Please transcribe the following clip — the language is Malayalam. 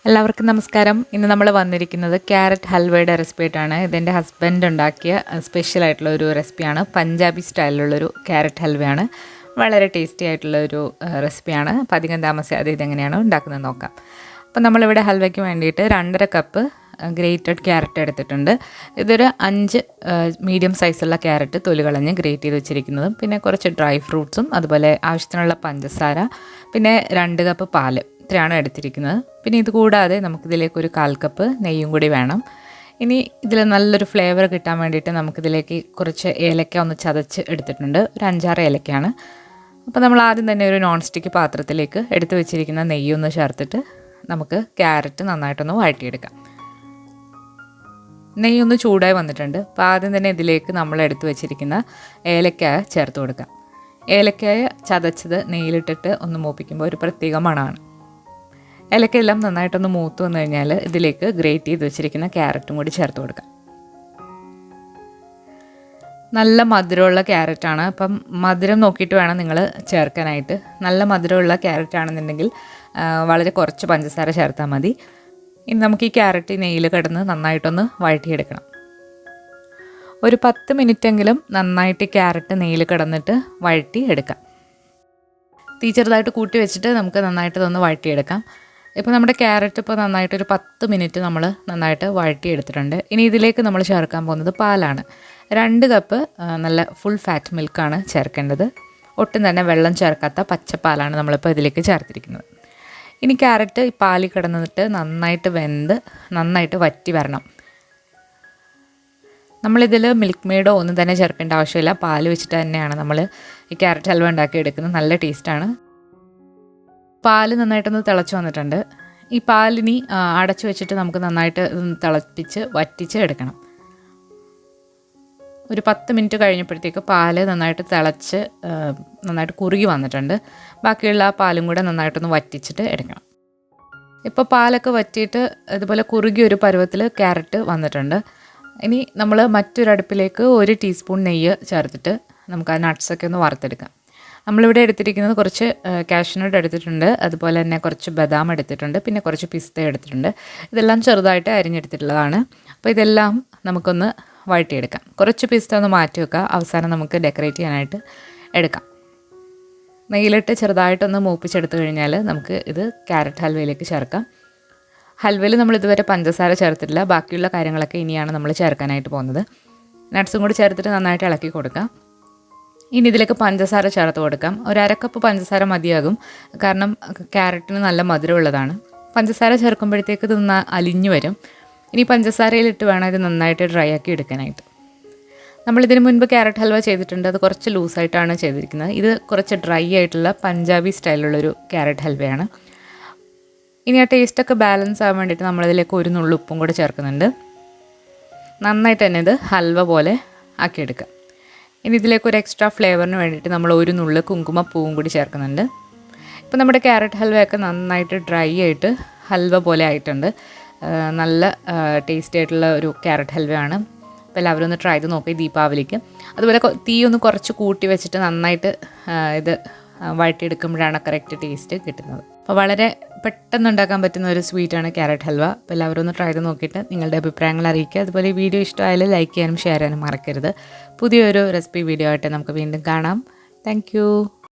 എല്ലാവർക്കും നമസ്കാരം. ഇന്ന് നമ്മൾ വന്നിരിക്കുന്നത് ക്യാരറ്റ് ഹൽവയുടെ റെസിപ്പി ആയിട്ടാണ്. ഇതെൻ്റെ ഹസ്ബൻഡ് ഉണ്ടാക്കിയ സ്പെഷ്യൽ ആയിട്ടുള്ള ഒരു റെസിപ്പിയാണ്. പഞ്ചാബി സ്റ്റൈലിലുള്ളൊരു ക്യാരറ്റ് ഹൽവയാണ്. വളരെ ടേസ്റ്റി ആയിട്ടുള്ളൊരു റെസിപ്പിയാണ്. അപ്പോൾ അധികം താമസിയാതെ ഇതെങ്ങനെയാണ് ഉണ്ടാക്കുന്നത് നോക്കാം. അപ്പോൾ നമ്മളിവിടെ ഹൽവയ്ക്ക് വേണ്ടിയിട്ട് 2.5 കപ്പ് ഗ്രേറ്റഡ് ക്യാരറ്റ് എടുത്തിട്ടുണ്ട്. ഇതൊരു 5 മീഡിയം സൈസുള്ള ക്യാരറ്റ് തൊലി കളഞ്ഞ് ഗ്രേറ്റ് ചെയ്ത് വെച്ചിരിക്കുന്നതും പിന്നെ കുറച്ച് ഡ്രൈ ഫ്രൂട്ട്സും അതുപോലെ ആവശ്യത്തിനുള്ള പഞ്ചസാര പിന്നെ 2 കപ്പ് പാല് ഇത്രയാണ് എടുത്തിരിക്കുന്നത്. പിന്നെ ഇത് കൂടാതെ നമുക്കിതിലേക്ക് ഒരു 1/4 കപ്പ് നെയ്യും കൂടി വേണം. ഇനി ഇതിൽ നല്ലൊരു ഫ്ലേവർ കിട്ടാൻ വേണ്ടിയിട്ട് നമുക്കിതിലേക്ക് കുറച്ച് ഏലക്ക ഒന്ന് ചതച്ച് എടുത്തിട്ടുണ്ട്. ഒരു 5-6 ഏലക്കയാണ്. അപ്പോൾ നമ്മൾ ആദ്യം തന്നെ ഒരു നോൺ സ്റ്റിക്ക് പാത്രത്തിലേക്ക് എടുത്ത് വെച്ചിരിക്കുന്ന നെയ്യൊന്ന് ചേർത്തിട്ട് നമുക്ക് ക്യാരറ്റ് നന്നായിട്ടൊന്ന് വഴറ്റിയെടുക്കാം. നെയ്യൊന്ന് ചൂടായി വന്നിട്ടുണ്ട്. അപ്പോൾ ആദ്യം തന്നെ ഇതിലേക്ക് നമ്മൾ എടുത്ത് വെച്ചിരിക്കുന്ന ഏലക്കായ ചേർത്ത് കൊടുക്കാം. ഏലക്കായ ചതച്ചത് നെയ്യിലിട്ടിട്ട് ഒന്ന് മൂപ്പിക്കുമ്പോൾ ഒരു പ്രത്യേക മണമാണ്. ഏലക്കയെല്ലാം നന്നായിട്ടൊന്ന് മൂത്ത് വന്നു കഴിഞ്ഞാൽ ഇതിലേക്ക് ഗ്രേറ്റ് ചെയ്ത് വെച്ചിരിക്കുന്ന ക്യാരറ്റും കൂടി ചേർത്ത് കൊടുക്കാം. നല്ല മധുരമുള്ള ക്യാരറ്റാണ്. അപ്പം മധുരം നോക്കിയിട്ട് വേണം നിങ്ങൾ ചേർക്കാനായിട്ട്. നല്ല മധുരമുള്ള ക്യാരറ്റ് ആണെന്നുണ്ടെങ്കിൽ വളരെ കുറച്ച് പഞ്ചസാര ചേർത്താൽ മതി. ഇനി നമുക്ക് ഈ ക്യാരറ്റ് നെയ്യിൽ കിടന്ന് നന്നായിട്ടൊന്ന് വഴറ്റിയെടുക്കണം. ഒരു 10 മിനിറ്റെങ്കിലും നന്നായിട്ട് ക്യാരറ്റ് നെയ്യിൽ കിടന്നിട്ട് വഴറ്റി എടുക്കാം. തീ ചെറുതായിട്ട് കൂട്ടി വെച്ചിട്ട് നമുക്ക് നന്നായിട്ട് ഇതൊന്ന് വഴറ്റിയെടുക്കാം. ഇപ്പോൾ നമ്മുടെ ക്യാരറ്റ് ഇപ്പോൾ നന്നായിട്ടൊരു 10 മിനിറ്റ് നമ്മൾ നന്നായിട്ട് വഴറ്റിയെടുത്തിട്ടുണ്ട്. ഇനി ഇതിലേക്ക് നമ്മൾ ചേർക്കാൻ പോകുന്നത് പാലാണ്. 2 കപ്പ് നല്ല ഫുൾ ഫാറ്റ് മിൽക്കാണ് ചേർക്കേണ്ടത്. ഒട്ടും തന്നെ വെള്ളം ചേർക്കാത്ത പച്ചപ്പാലാണ് നമ്മളിപ്പോൾ ഇതിലേക്ക് ചേർത്തിരിക്കുന്നത്. ഇനി ക്യാരറ്റ് ഈ പാലിൽ കിടന്നിട്ട് നന്നായിട്ട് വെന്ത് നന്നായിട്ട് വറ്റി വരണം. നമ്മളിതിൽ മിൽക്ക് മെയ്ഡോ ഒന്നും തന്നെ ചേർക്കേണ്ട ആവശ്യമില്ല. പാൽ വെച്ചിട്ട് തന്നെയാണ് നമ്മൾ ഈ ക്യാരറ്റ് ഹൽവ ഉണ്ടാക്കിയെടുക്കുന്നത്. നല്ല ടേസ്റ്റാണ്. പാൽ നന്നായിട്ടൊന്ന് തിളച്ച് വന്നിട്ടുണ്ട്. ഈ പാലിനി അടച്ചു വെച്ചിട്ട് നമുക്ക് നന്നായിട്ട് തിളപ്പിച്ച് വറ്റിച്ച് എടുക്കണം. ഒരു 10 മിനിറ്റ് കഴിഞ്ഞപ്പോഴത്തേക്ക് പാല് നന്നായിട്ട് തിളച്ച് നന്നായിട്ട് കുറുകി വന്നിട്ടുണ്ട്. ബാക്കിയുള്ള ആ പാലും കൂടെ നന്നായിട്ടൊന്ന് വറ്റിച്ചിട്ട് എടുക്കണം. ഇപ്പോൾ പാലൊക്കെ വറ്റിയിട്ട് ഇതുപോലെ കുറുകി ഒരു പരുവത്തിൽ ക്യാരറ്റ് വന്നിട്ടുണ്ട്. ഇനി നമ്മൾ മറ്റൊരടുപ്പിലേക്ക് 1 ടീസ്പൂൺ നെയ്യ് ചേർത്തിട്ട് നമുക്ക് ആ നട്ട്സൊക്കെ ഒന്ന് വറുത്തെടുക്കാം. നമ്മളിവിടെ എടുത്തിരിക്കുന്നത് കുറച്ച് കാഷ്യൂനട്ട് എടുത്തിട്ടുണ്ട്, അതുപോലെ തന്നെ കുറച്ച് ബദാം എടുത്തിട്ടുണ്ട്, പിന്നെ കുറച്ച് പിസ്ത എടുത്തിട്ടുണ്ട്. ഇതെല്ലാം ചെറുതായിട്ട് അരിഞ്ഞെടുത്തിട്ടുള്ളതാണ്. അപ്പോൾ ഇതെല്ലാം നമുക്കൊന്ന് വഴറ്റിയെടുക്കാം. കുറച്ച് പിസ്ത ഒന്ന് മാറ്റി വെക്കുക. അവസാനം നമുക്ക് ഡെക്കറേറ്റ് ചെയ്യാനായിട്ട് എടുക്കാം. നെയ്യിലിട്ട് ചെറുതായിട്ടൊന്ന് മൂപ്പിച്ചെടുത്ത് കഴിഞ്ഞാൽ നമുക്ക് ഇത് ക്യാരറ്റ് ഹൽവയിലേക്ക് ചേർക്കാം. ഹൽവയിൽ നമ്മൾ ഇതുവരെ പഞ്ചസാര ചേർത്തിട്ടില്ല. ബാക്കിയുള്ള കാര്യങ്ങളൊക്കെ ഇനിയാണ് നമ്മൾ ചേർക്കാനായിട്ട് പോകുന്നത്. നട്ട്സും കൂടി ചേർത്തിട്ട് നന്നായിട്ട് ഇളക്കി കൊടുക്കാം. ഇനി ഇതിലേക്ക് പഞ്ചസാര ചേർത്ത് കൊടുക്കാം. ഒരു 1/2 കപ്പ് പഞ്ചസാര മതിയാകും. കാരണം ക്യാരറ്റിന് നല്ല മധുരമുള്ളതാണ്. പഞ്ചസാര ചേർക്കുമ്പോഴത്തേക്ക് ഇത് അലിഞ്ഞു വരും. ഇനി പഞ്ചസാരയിലിട്ട് വേണം ഇത് നന്നായിട്ട് ഡ്രൈ ആക്കി എടുക്കാനായിട്ട്. നമ്മളിതിന് മുൻപ് ക്യാരറ്റ് ഹൽവ ചെയ്തിട്ടുണ്ട്. അത് കുറച്ച് ലൂസായിട്ടാണ് ചെയ്തിരിക്കുന്നത്. ഇത് കുറച്ച് ഡ്രൈ ആയിട്ടുള്ള പഞ്ചാബി സ്റ്റൈലുള്ളൊരു ക്യാരറ്റ് ഹൽവയാണ്. ഇനി ആ ടേസ്റ്റൊക്കെ ബാലൻസ് ആകാൻ വേണ്ടിയിട്ട് നമ്മളിതിലേക്ക് ഒരു നുള്ളു ഉപ്പും കൂടെ ചേർക്കുന്നുണ്ട്. നന്നായിട്ട് തന്നെ ഇത് ഹൽവ പോലെ ആക്കിയെടുക്കാം. ഇനി ഇതിലേക്ക് ഒരു എക്സ്ട്രാ ഫ്ലേവറിന് വേണ്ടിയിട്ട് നമ്മൾ ഒരു നുള്ളു കുങ്കുമപ്പൂവും കൂടി ചേർക്കുന്നുണ്ട്. ഇപ്പോൾ നമ്മുടെ ക്യാരറ്റ് ഹൽവയൊക്കെ നന്നായിട്ട് ഡ്രൈ ആയിട്ട് ഹൽവ പോലെ ആയിട്ടുണ്ട്. നല്ല ടേസ്റ്റി ആയിട്ടുള്ള ഒരു ക്യാരറ്റ് ഹൽവയാണ്. അപ്പോൾ എല്ലാവരും ഒന്ന് ട്രൈ ചെയ്ത് നോക്കി ദീപാവലിക്ക്. അതുപോലെ തീ ഒന്ന് കുറച്ച് കൂട്ടി വെച്ചിട്ട് നന്നായിട്ട് ഇത് വഴറ്റിയെടുക്കുമ്പോഴാണ് കറക്റ്റ് ടേസ്റ്റ് കിട്ടുന്നത്. അപ്പോൾ വളരെ പെട്ടെന്ന് ഉണ്ടാക്കാൻ പറ്റുന്ന ഒരു സ്വീറ്റാണ് ക്യാരറ്റ് ഹൽവ. അപ്പോൾ എല്ലാവരും ഒന്ന് ട്രൈ ചെയ്ത് നോക്കിയിട്ട് നിങ്ങളുടെ അഭിപ്രായങ്ങൾ അറിയിക്കുക. അതുപോലെ ഈ വീഡിയോ ഇഷ്ടമായാലും ലൈക്ക് ചെയ്യാനും ഷെയർ ചെയ്യാനും മറക്കരുത്. പുതിയൊരു റെസിപ്പി വീഡിയോ ആയിട്ട് നമുക്ക് വീണ്ടും കാണാം. താങ്ക്